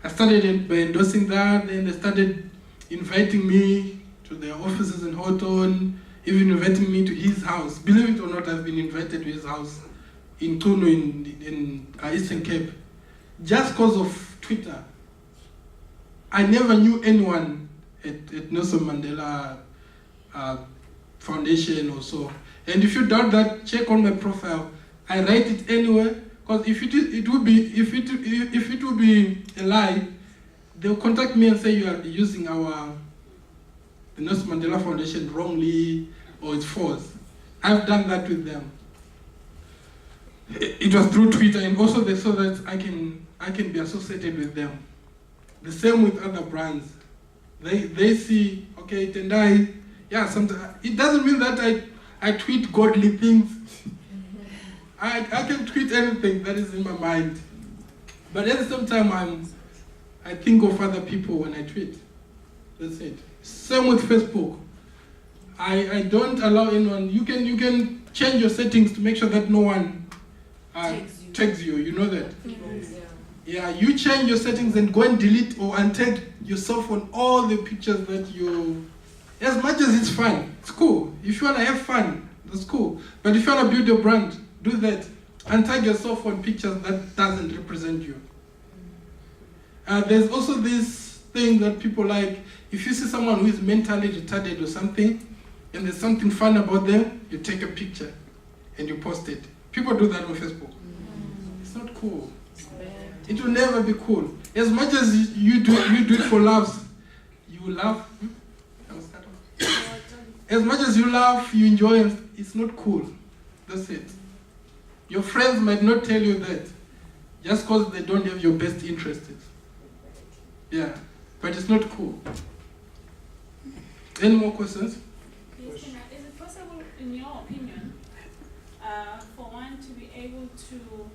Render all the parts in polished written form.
I started by endorsing that, then they started inviting me to their offices in Houghton, even inviting me to his house. Believe it or not, I've been invited to his house in Tunu in Eastern Cape, just because of Twitter. I never knew anyone at Nelson Mandela Foundation or so. And if you doubt that, check on my profile. I write it anywhere, because if it would be a lie, they'll contact me and say you are using the Nelson Mandela Foundation wrongly, or it's false. I've done that with them. It was through Twitter, and also they saw that I can be associated with them. The same with other brands. They see, okay, Tendai, yeah, sometimes it doesn't mean that I tweet godly things. I can tweet anything that is in my mind. But at the same time, I think of other people when I tweet. That's it. Same with Facebook. I don't allow anyone. You can change your settings to make sure that no one tags you. You know that. Yeah, you change your settings and go and delete or untag yourself on all the pictures that you. As much as it's fun, it's cool. If you wanna have fun, that's cool. But if you wanna build your brand, do that. Untag yourself on pictures that doesn't represent you. There's also this thing that people like. If you see someone who is mentally retarded or something, and there's something fun about them, you take a picture and you post it. People do that on Facebook. It's not cool. It will never be cool. As much as you do it for laughs, you will laugh. As much as you laugh, you enjoy it, it's not cool. That's it. Your friends might not tell you that just because they don't have your best interests. Yeah, but it's not cool. Any more questions? Is it possible, in your opinion, for one to be able to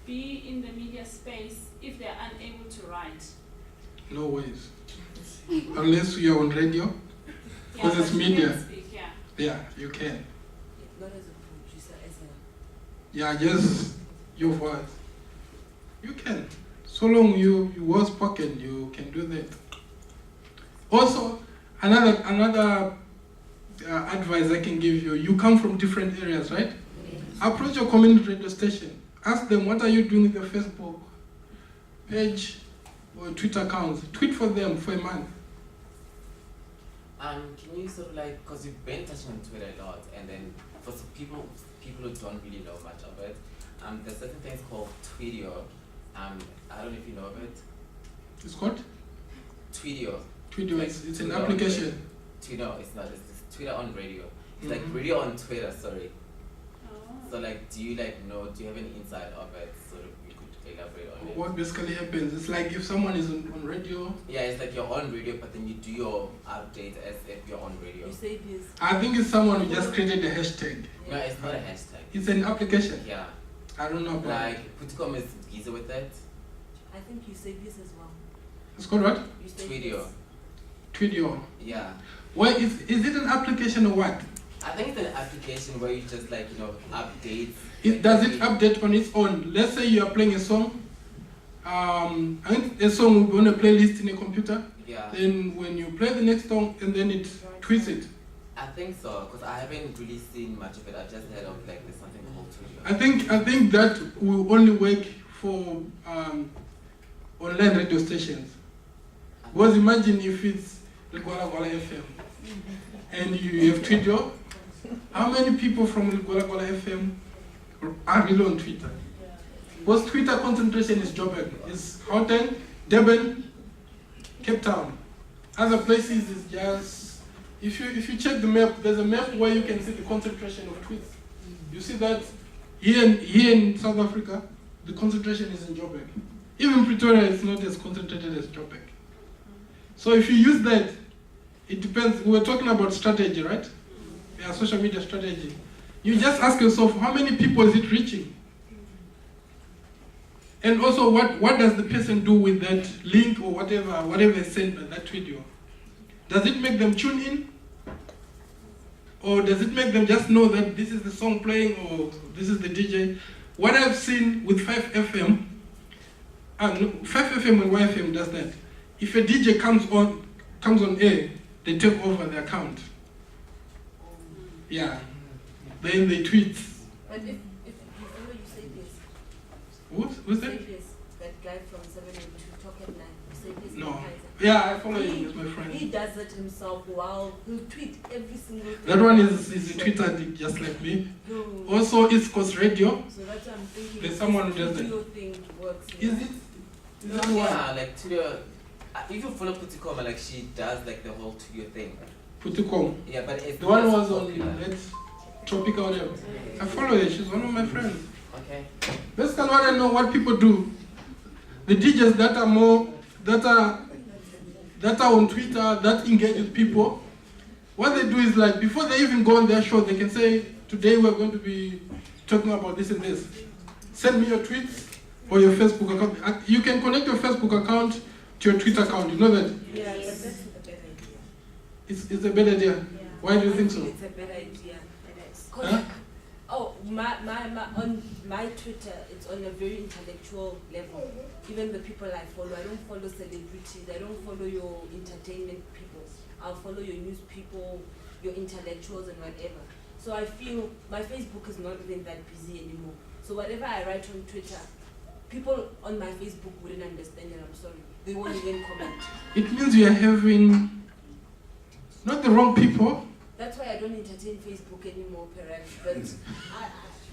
be in the media space if they're unable to write? No ways. Unless you're on radio, because it's media. Speak, yeah. Yeah, you can. Not as a producer, as a... Yeah, just your voice. You can. So long you well spoken, you can do that. Also, another advice I can give you, you come from different areas, right? Approach your community radio station. Ask them, what are you doing with your Facebook page or Twitter accounts? Tweet for them for a month. Can you sort of like, because you've been touching on Twitter a lot, and then for some people who don't really know much of it, there's certain things called Tweetio. I don't know if you know of it. It's called? Tweetio. Tweetio, like, it's an application. No, it's not. It's Twitter on radio. It's like radio on Twitter, sorry. So like, do you have any insight of it? Sort of, you could elaborate on it. What basically happens, it's like if someone is on radio. Yeah, it's like you're on radio, but then you do your update as if you're on radio. You say this. I think it's someone who just created a hashtag. No, it's not a hashtag. It's an application. Yeah. I don't know about like, Puticom is easy with that. I think you say this as well. It's called what? You say Tweetio. Tweetio. Yeah. Well, is it an application or what? I think it's an application where you just like, update. Does it update on its own? Let's say you are playing a song. I think a song will be on a playlist in a computer. Yeah. Then when you play the next song, and then it tweets it. I think so, because I haven't really seen much of it. I've just heard of like there's something called Tweetio. I think that will only work for online radio stations. Because imagine if it's Ligwala Gwala FM and you have Tweetio. How many people from Ligwala Gwala FM are really on Twitter? Because Twitter concentration is Joburg. It's Gauteng, Durban, Cape Town. Other places is just, if you check the map, there's a map where you can see the concentration of tweets. You see that here in South Africa, the concentration is in Joburg. Even Pretoria is not as concentrated as Joburg. So if you use that, it depends. We were talking about strategy, right? Yeah, social media strategy. You just ask yourself, how many people is it reaching? And also, what does the person do with that link or whatever is sent by that video? Does it make them tune in? Or does it make them just know that this is the song playing or this is the DJ? What I've seen with 5FM, No, 5FM and YFM does that. If a DJ comes on air, they take over the account. Yeah. Then they tweet. But if you follow, you say this. Who's that? Say this. That guy from 702 Talk at Night. You say this. No. Yeah, I follow him. He's my friend. He does it himself. Wow. He'll tweet every single thing. That one is a Twitter addict just like me. No. Also, East Coast Radio. So that's what I'm thinking. There's someone who does that. Video thing works. Is it? Is that one? Yeah, like Tudio. If you follow Putikoma, like she does like the whole Tudio thing. Putukom. Yeah, but it's The one who was popular. on Let's Tropical Whatever. I follow her. She's one of my friends. Okay. Basically, what I know, what people do, the DJs that are more, that are on Twitter, that engage with people, what they do is like, before they even go on their show, they can say, today we're going to be talking about this and this. Send me your tweets or your Facebook account. You can connect your Facebook account to your Twitter account, you know that? Yeah, but that's a bad idea. It's a bad idea. Yeah. Why do you think so? It's a bad idea. Huh? Oh, on my Twitter, it's on a very intellectual level. Even the people I follow, I don't follow celebrities, I don't follow your entertainment people. I'll follow your news people, your intellectuals and whatever. So I feel my Facebook is not even that busy anymore. So whatever I write on Twitter, people on my Facebook wouldn't understand it, I'm sorry. They won't even comment. It means you are having not the wrong people. That's why I don't entertain Facebook anymore, perhaps. But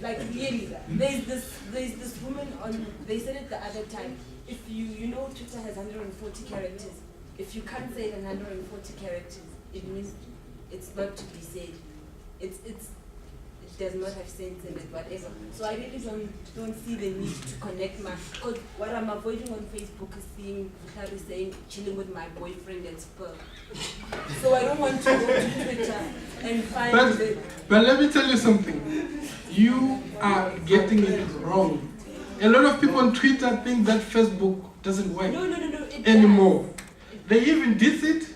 like really, there's this woman on. They said it the other time. If you know Twitter has 140 characters. If you can't say it in 140 characters, it means it's not to be said. It does not have sense in it, whatever. So I really don't see the need to connect because what I'm avoiding on Facebook is seeing Vutari saying chilling with my boyfriend and Spur. So I don't want to go to Twitter and find But let me tell you something. You are getting it wrong. A lot of people on Twitter think that Facebook doesn't work No, anymore. They even diss it.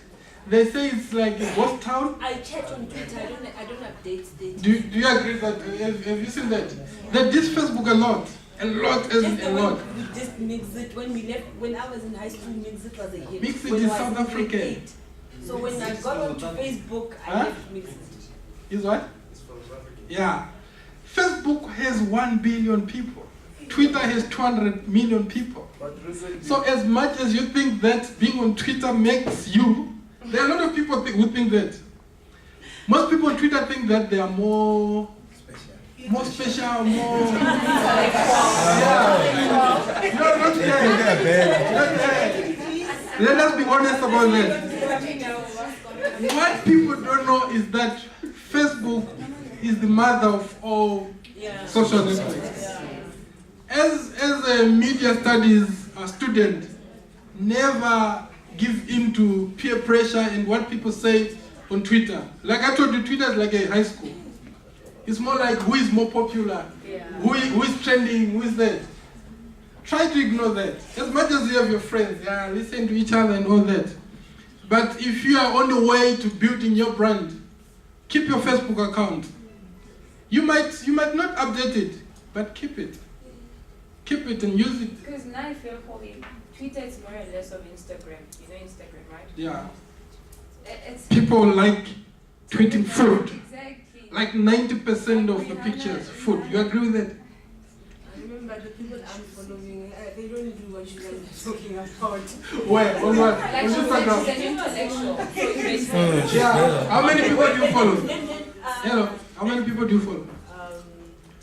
They say it's like a ghost town. I chat on Twitter. I don't update status. Do you agree that? Have you seen that? They diss Facebook a lot. A lot as Just a lot. we just mix it when I was in high school. Mix it was a hit. Mix It When is I was South in African. grade 8. So when I got onto Facebook, I Huh? left Mix It. Is what? Yeah. Facebook has 1 billion people. Twitter has 200 million people. So as much as you think that being on Twitter makes you, there are a lot of people who think that. Most people on Twitter think that they are more special, more. Yeah. You're not there. Let us be honest about that. What people don't know is that Facebook is the mother of all social networks. As a media studies student, never give in to peer pressure and what people say on Twitter. Like I told you, Twitter is like a high school. It's more like who is more popular, who is trending, who is that. Try to ignore that. As much as you have your friends, listen to each other and all that. But if you are on the way to building your brand, keep your Facebook account. You might not update it, but keep it. Keep it and use it. Because now if you're holding Twitter, is more or less of Instagram. You know Instagram, right? Yeah. It's People like tweeting food. Exactly. Like 90% of the pictures, food. You agree with that? I remember the people I'm following, they don't do what you guys are talking about. Where? On what? Like On she's Instagram? an intellectual. So it's basically Yeah. How many people do you follow? Then, Hello. How many people do you follow?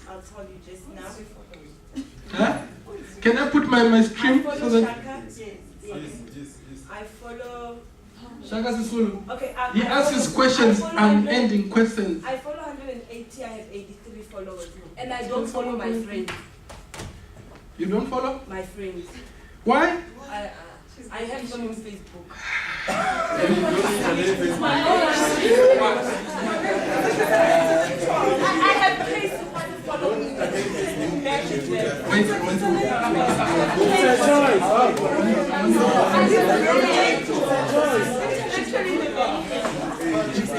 I'll tell you just now. Huh? Can I put my stream so that Shaka. Yes. I follow. Shaka Sisulu? Okay. He asks his questions and ending questions. I follow 180. I have 83 followers, and I don't follow my friends. You don't follow? My friends. Why? I have them on Facebook. I have places to follow me.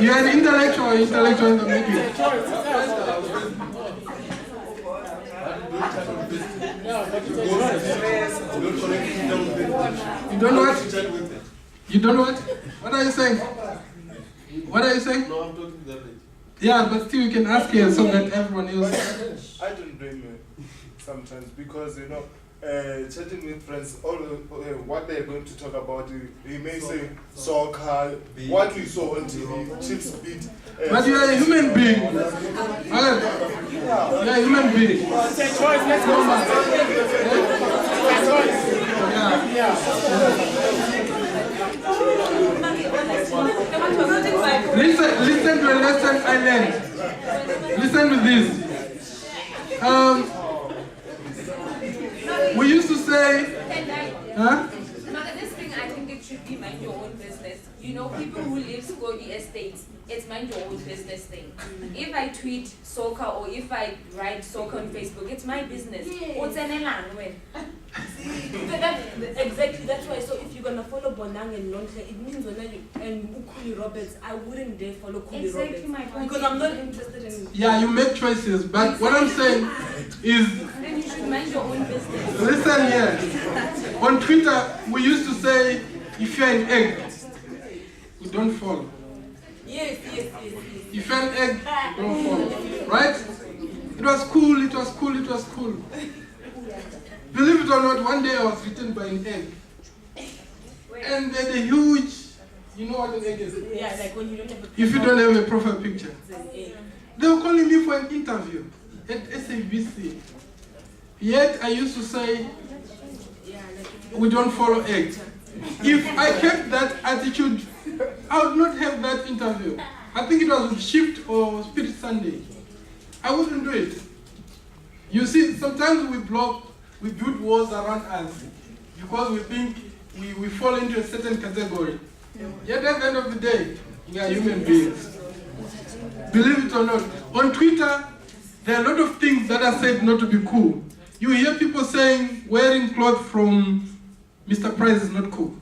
You're an intellectual in the media. You don't what? You don't what? What are you saying? What are you saying? No, I'm talking that lady. Yeah, but still you can ask here so that everyone else. I don't blame you sometimes because chatting with friends, all what they're going to talk about, he may say soccer, what we saw on TV, chips beat. But you are a human being. You are a human being. Take choice, let's go. Listen to a lesson I learned. Listen to this. We used to say, huh? This thing, I think it should be mind your own business. You know, people who live Skodi estates, it's mind your own business thing. If I tweet soccer or if I write soccer on Facebook, it's my business. What's an elan when? Exactly, that's why. So if you're gonna follow Bonang and Nonhle, it means when and Ukuli Roberts, I wouldn't dare follow Kuli Exactly Roberts. my point. Because I'm not interested in. Yeah, you make choices, but what I'm saying is, Then you should mind your own business. listen here. On Twitter, we used to say, if you're an egg, you don't fall. Yes. If you're an egg, you don't fall. Right? It was cool. Believe it or not, one day I was written by an egg. And then a huge, you know what an egg is? Yeah, like when you don't have a. If you don't have a profile picture. It's an egg. They were calling me for an interview at SABC. Yet I used to say, Yeah, like we don't follow eggs. If I kept that attitude, I would not have that interview. I think it was with Shift or Spirit Sunday. I wouldn't do it. You see, sometimes we build walls around us because we think we fall into a certain category. Yet at the end of the day, we are human beings. Believe it or not, on Twitter, there are a lot of things that are said not to be cool. You hear people saying wearing clothes from Mr. Price is not cool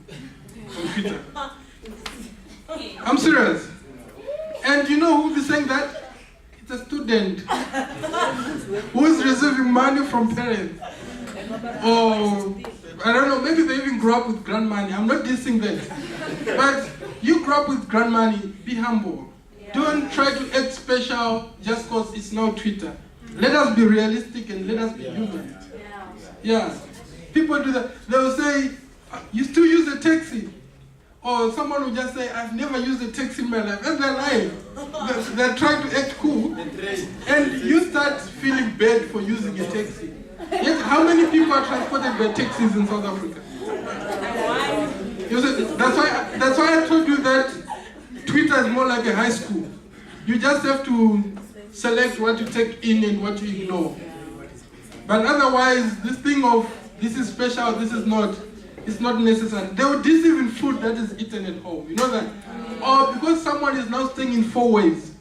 on Twitter. I'm serious. And you know who will be saying that? It's a student who is receiving money from parents. Or, I don't know, maybe they even grew up with grand money. I'm not dissing that. But you grew up with grand money, be humble. Don't try to act special just because it's now Twitter. Let us be realistic and let us be human. Yeah. People do that. They will say, you still use a taxi. Or someone will just say, I've never used a taxi in my life. And they're lying. They're trying to act cool. And you start feeling bad for using a taxi. Yet, how many people are transported by taxis in South Africa? You see, that's why I told you that Twitter is more like a high school. You just have to select what you take in and what you ignore. But otherwise, this thing of this is special, this is not, it's not necessary. They will diss even food that is eaten at home. You know that? Or because someone is now staying in 4 ways,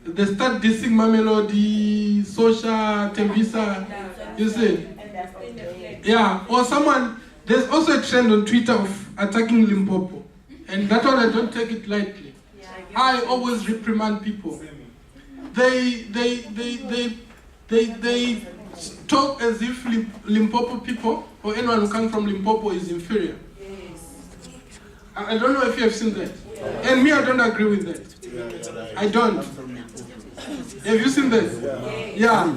they start dissing Mamelodi, Sosha, Tembisa. You see? Yeah. Or someone, there's also a trend on Twitter of attacking Limpopo. And that one I don't take it lightly. I always reprimand people. They talk as if Limpopo people or anyone who comes from Limpopo is inferior. I don't know if you have seen that. And me, I don't agree with that. I don't. Have you seen that? Yeah.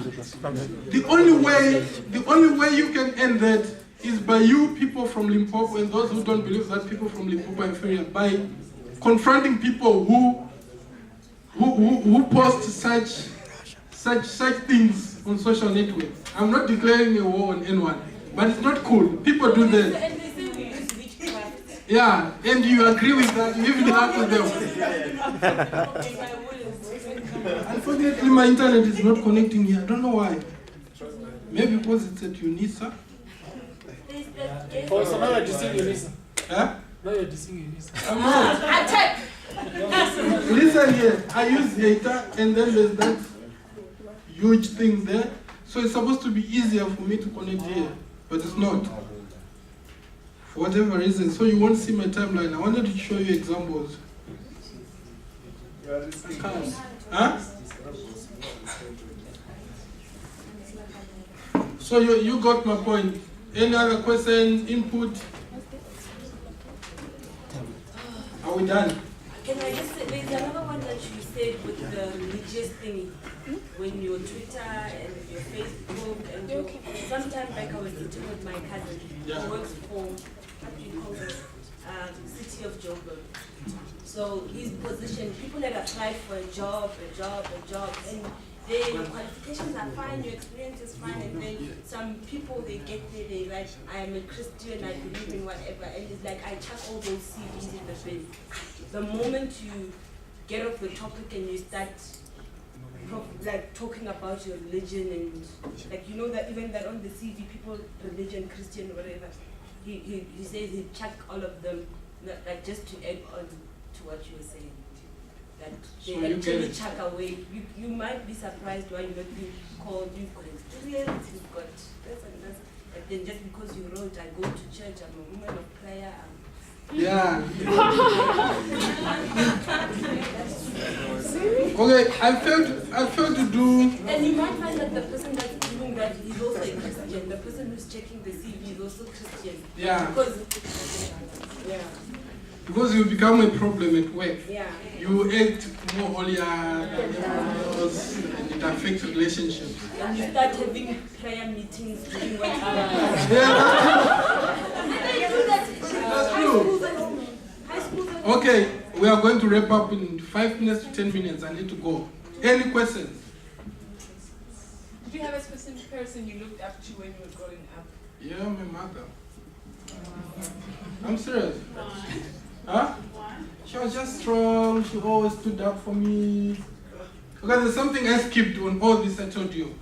The only way you can end that is by you people from Limpopo and those who don't believe that people from Limpopo are inferior, by confronting people who post such things on social networks. I'm not declaring a war on anyone, but it's not cool. People do that. And they say we use witchcraft. Yeah, and you agree with that, you even laugh with them. Unfortunately, my internet is not connecting here. I don't know why. Maybe because it's at UNISA. Oh, so now you're dissing Unisa. Huh? Now you're dissing Unisa. I'm not. Attack! Listen here, I use data and then there's that huge thing there. So it's supposed to be easier for me to connect here, but it's not. For whatever reason. So you won't see my timeline. I wanted to show you examples. I can't. Huh? So you got my point. Any other question, input? Are we done? Can I just say, there's another one that you said with the religious thing, when your Twitter and your Facebook and your, sometime back I was sitting with my cousin who works for, what do you call this, City of Joburg. So his position, people had applied for a job, and their qualifications are fine, your experience is fine, and then some people, they get there, they like, I am a Christian, I believe in whatever, and it's like, I chuck all those CVs in the bin. The moment you get off the topic and you start like talking about your religion and like, you know, that even that on the CV, people, religion, Christian, whatever, he says he chuck all of them, like just to add on to what you were saying. That they actually chuck away. You might be surprised why you're not being called, you've got experience, you've got this and this, but then just because you wrote, I go to church, I'm a woman of prayer, Yeah. Okay, I failed to do. And you might find that the person that's doing that is also a Christian. The person who's checking the CV is also Christian. Yeah. Because you become a problem at work. Yeah. You act more holier than everyone else, and it affects relationships. And you start having prayer meetings during 1 hour. That's true. Okay, we are going to wrap up in 5 minutes to 10 minutes. I need to go. Any questions? Did you have a specific person you looked up to when you were growing up? Yeah, my mother. I'm serious. Why? Huh? Why? She was just strong. She always stood up for me. Because there's something I skipped on all this I told you.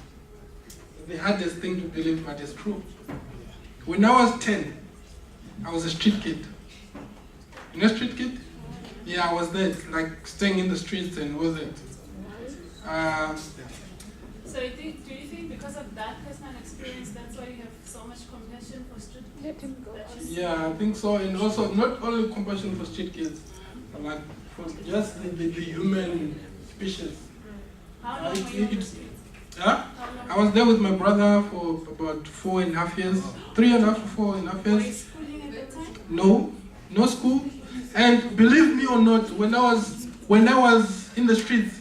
The hardest thing to believe, but it's true. When I was 10, I was a street kid. You know street kid? Yeah, I was there, like staying in the streets and was it. So do you think because of that personal experience, that's why you have so much compassion for street kids? Yeah, I think so. And also, not only compassion for street kids, but like for just the human species. How long were you on the streets? Huh? I was there with my brother for about 4.5 years. 3.5 to 4.5 Were you years. schooling at the time? No school. And believe me or not, when I was in the streets,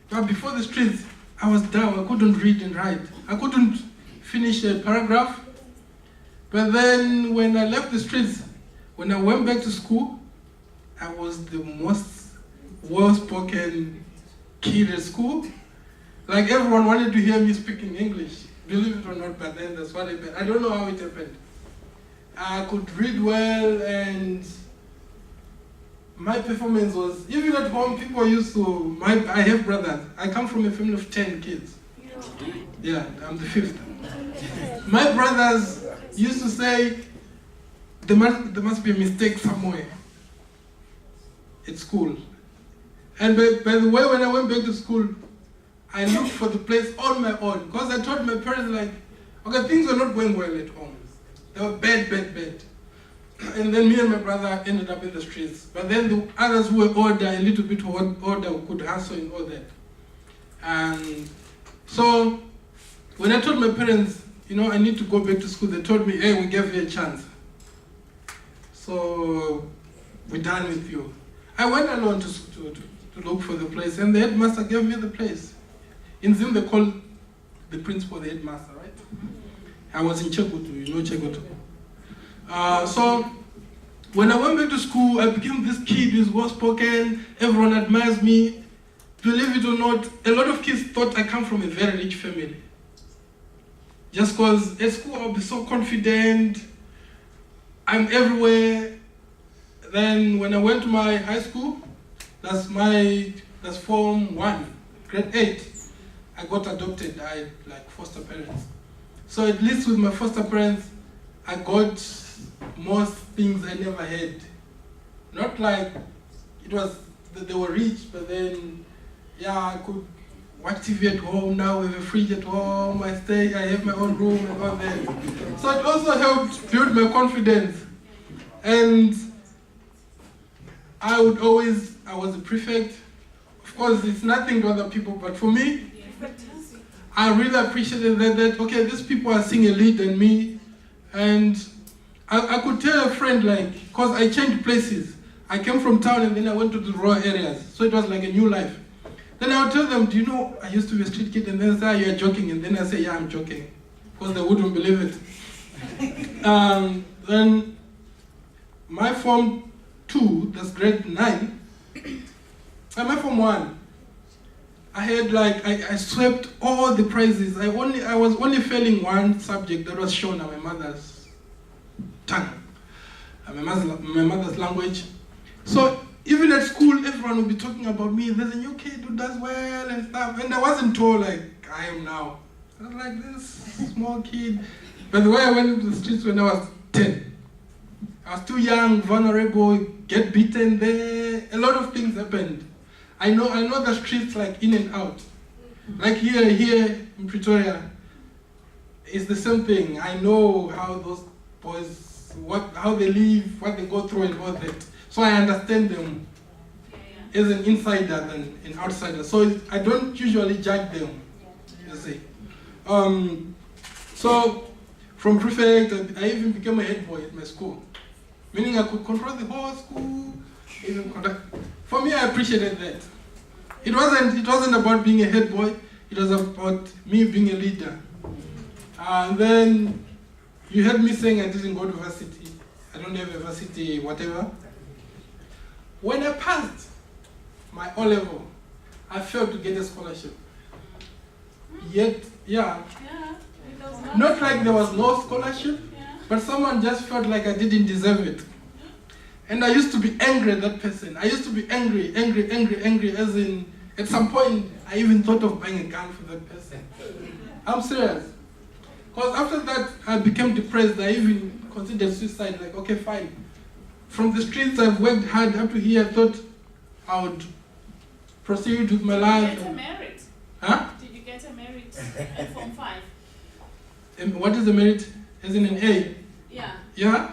but before the streets, I was down. I couldn't read and write. I couldn't finish a paragraph. But then when I left the streets, when I went back to school, I was the most well-spoken kid at school. Like everyone wanted to hear me speaking English. Believe it or not, but then that's what happened. I don't know how it happened. I could read well, and my performance was, even at home, people used to, I have brothers. I come from a family of 10 kids. Yeah, I'm the 5th. My brothers used to say, there must be a mistake somewhere at school. And by the way, when I went back to school, I looked for the place on my own. Because I told my parents, like, okay, things were not going well at home. They were bad. And then me and my brother ended up in the streets. But then the others who were older, a little bit older, could hustle and all that. And so when I told my parents, I need to go back to school, they told me, hey, we gave you a chance. So we're done with you. I went alone to look for the place, and the headmaster gave me the place. In Zim, they call the principal the headmaster, right? I was in Chegutu, Chegutu. So when I went back to school, I became this kid who's well-spoken, everyone admires me. Believe it or not, a lot of kids thought I come from a very rich family. Just because at school I'll be so confident, I'm everywhere. Then when I went to my high school, that's Form 1, grade 8, I got adopted. I like foster parents. So at least with my foster parents, I got most things I never had. Not like it was that they were rich, but then I could watch TV at home. Now we have a fridge at home. I have my own room and all that. So it also helped build my confidence. And I was a prefect. Of course, it's nothing to other people, but for me, I really appreciated that okay, these people are seeing a lead in me. And I could tell a friend, like, because I changed places. I came from town and then I went to the rural areas. So it was like a new life. Then I would tell them, do you know, I used to be a street kid, and then they say, you're joking. And then I say, yeah, I'm joking. Because they wouldn't believe it. Then my Form 2, that's grade 9, and my Form 1, I had like, I swept all the prizes. I was only failing one subject that was shown on my mother's tongue, my mother's language. So even at school, everyone would be talking about me. There's a new kid who does well and stuff. And I wasn't told like I am now. I was like this small kid. But the way I went into the streets when I was 10, I was too young, vulnerable, get beaten there. A lot of things happened. I know the streets like in and out. Like here in Pretoria, it's the same thing. I know how those boys, how they live, what they go through and all that. So I understand them as an insider than an outsider. So I don't usually judge them, you see. So from prefect, I even became a head boy at my school. Meaning I could control the whole school, even conduct. For me, I appreciated that. It wasn't about being a head boy, it was about me being a leader. And then you heard me saying I didn't go to varsity. I don't have a varsity, whatever. When I passed my O-level, I failed to get a scholarship. Yet, yeah. Not like there was no scholarship, but someone just felt like I didn't deserve it. And I used to be angry at that person. I used to be angry, as in, at some point, I even thought of buying a gun for that person. I'm serious. Because after that, I became depressed. I even considered suicide, like, okay, fine. From the streets, I've worked hard up to here. I thought I would proceed with my life. Did you get a merit? Huh? Did you get a merit at Form 5? What is the merit? As in an A? Yeah. Yeah?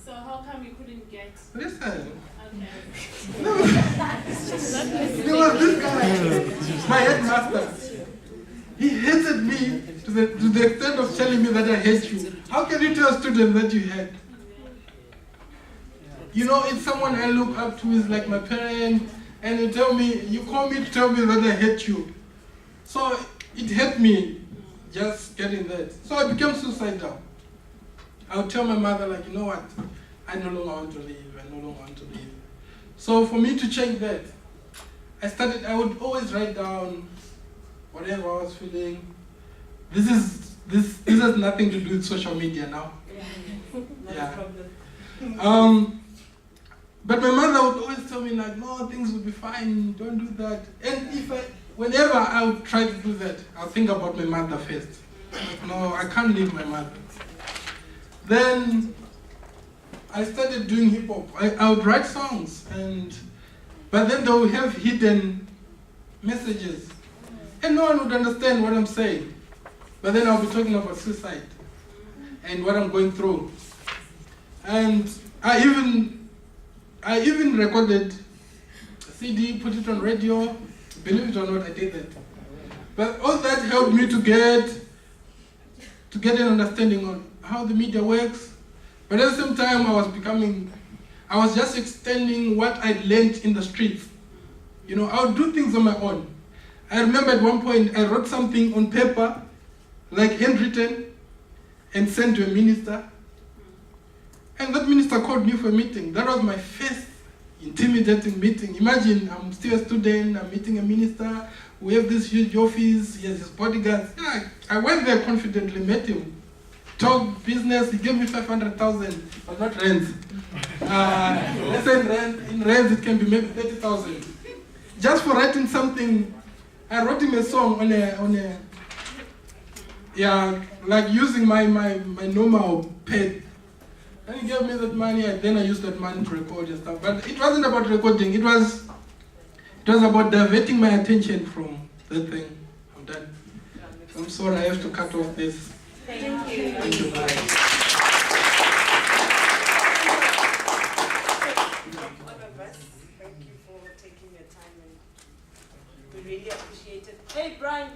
So how come you couldn't get? Listen. Okay. There was this guy, my headmaster. He hated me to the extent of telling me that I hate you. How can you tell a student that you hate? You know, it's someone I look up to, is like my parent, and you call me to tell me that I hate you. So it hurt me just getting that. So I became suicidal. I would tell my mother, like, you know what, I no longer want to live, So for me to change that, I would always write down whatever I was feeling. This has nothing to do with social media now. Yeah. But my mother would always tell me like, no, things will be fine, don't do that. And whenever I would try to do that, I'll think about my mother first. Like, no, I can't leave my mother. Then I started doing hip hop. I would write songs, but then they would have hidden messages. And no one would understand what I'm saying. But then I'll be talking about suicide and what I'm going through. And I even recorded a CD, put it on radio. Believe it or not, I did that. But all that helped me to get an understanding on how the media works. But at the same time, I was just extending what I learned in the streets. You know, I would do things on my own. I remember at one point, I wrote something on paper, like handwritten, and sent to a minister. And that minister called me for a meeting. That was my first intimidating meeting. Imagine, I'm still a student, I'm meeting a minister, we have this huge office, he has his bodyguards. Yeah, I went there confidently, met him, talked business, he gave me 500,000, but not rent. Let's say in rent it can be maybe 30,000. Just for writing something, I wrote him a song on a like using my normal pad. And he gave me that money, and then I used that money to record and stuff. But it wasn't about recording, it was about diverting my attention from that thing. I'm done. I'm sorry, I have to cut off this. Thank you. Thank you, guys. All of us, thank you for taking your time, and we really appreciate it. Hey, Brian.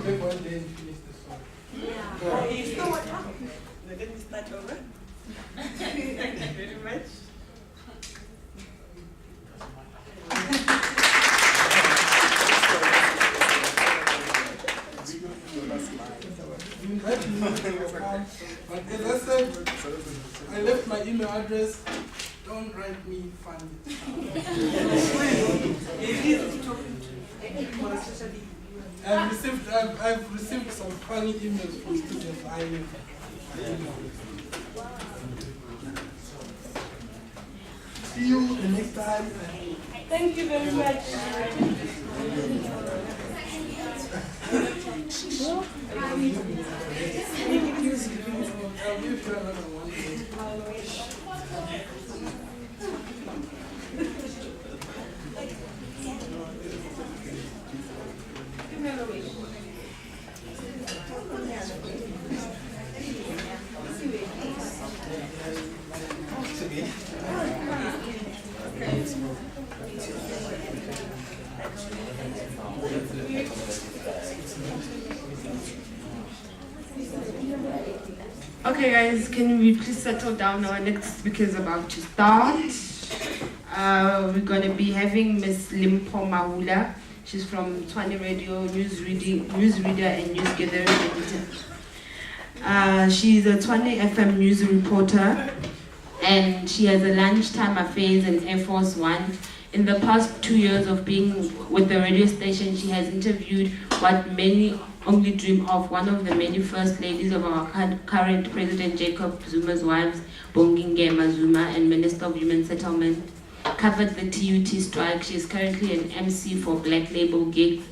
back one day and finish the song. Yeah. You know what happened? Let me start over. Thank you very much. But as I said, I left my email address. Don't write me funny. I've received some funny emails from students. See you the next time. Thank you very much. I'll give you another one. Okay guys, can we please settle down? Our next speaker is about to start. We're going to be having Miss Limpo Mahula. She's from Tshwane Radio, newsreader and news gathering editor. She's a Tshwane FM news reporter, and she has a lunchtime affairs in Air Force One. In the past 2 years of being with the radio station, she has interviewed what many only dream of, one of the many first ladies of our current President Jacob Zuma's wives, Bongingema Zuma, and Minister of Human Settlement. Covered the TUT strike. She is currently an MC for Black Label gigs.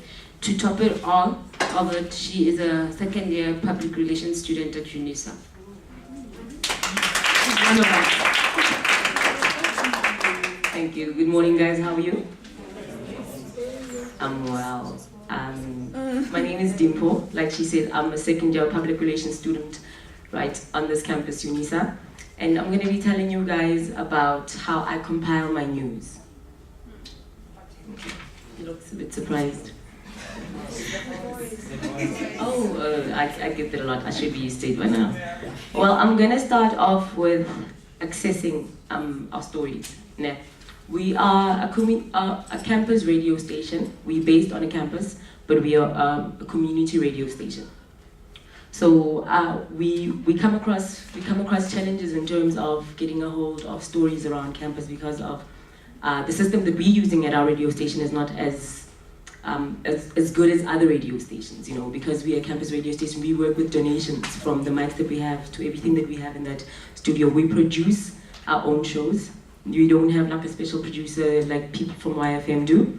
To top it all of it, she is a second-year public relations student at UNISA. She's one of us. Thank you. Good morning, guys. How are you? I'm well. My name is Dimpo. Like she said, I'm a second-year public relations student right on this campus, UNISA. And I'm going to be telling you guys about how I compile my news. He looks a bit surprised. I get that a lot. I should be used to it by now. Well, I'm going to start off with accessing our stories. Now, we are a campus radio station. We're based on a campus, but we are a community radio station. So we come across challenges in terms of getting a hold of stories around campus because of the system that we're using at our radio station is not as good as other radio stations. You know, because we are a campus radio station, we work with donations from the mics that we have to everything that we have in that studio. We produce our own shows. We don't have like a special producer like people from YFM do.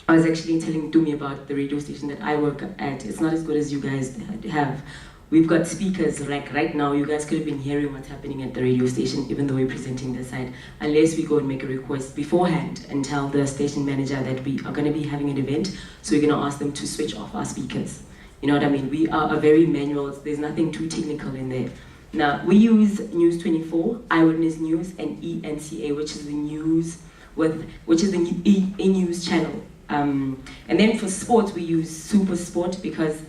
I was actually telling Dumi about the radio station that I work at. It's not as good as you guys have. We've got speakers, like right now, you guys could have been hearing what's happening at the radio station, even though we're presenting this side, unless we go and make a request beforehand and tell the station manager that we are going to be having an event, so we're going to ask them to switch off our speakers. You know what I mean? We are a very manual, there's nothing too technical in there. Now, we use News 24, Eyewitness News, and ENCA, which is the news e-news channel. And then for sports, we use Super Sport because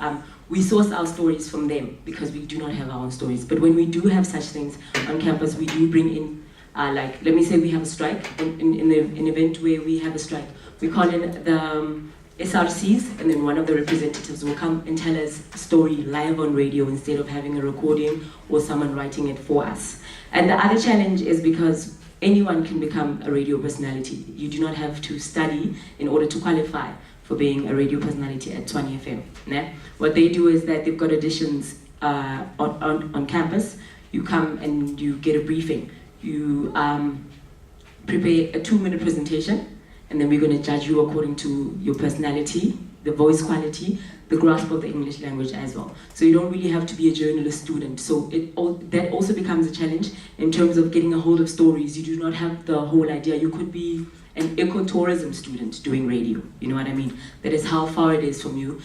we source our stories from them because we do not have our own stories. But when we do have such things on campus, we do bring in, like, let me say we have a strike, in an event where we have a strike. We call in the SRCs, and then one of the representatives will come and tell us a story live on radio instead of having a recording or someone writing it for us. And the other challenge is because anyone can become a radio personality. You do not have to study in order to qualify for being a radio personality at Tshwane FM. Né? What they do is that they've got auditions on campus. You come and you get a briefing. You prepare a 2-minute presentation, and then we're going to judge you according to your personality, the voice quality, the grasp of the English language as well. So you don't really have to be a journalist student. So that also becomes a challenge in terms of getting a hold of stories. You do not have the whole idea. You could be an ecotourism student doing radio. You know what I mean? That is how far it is from you.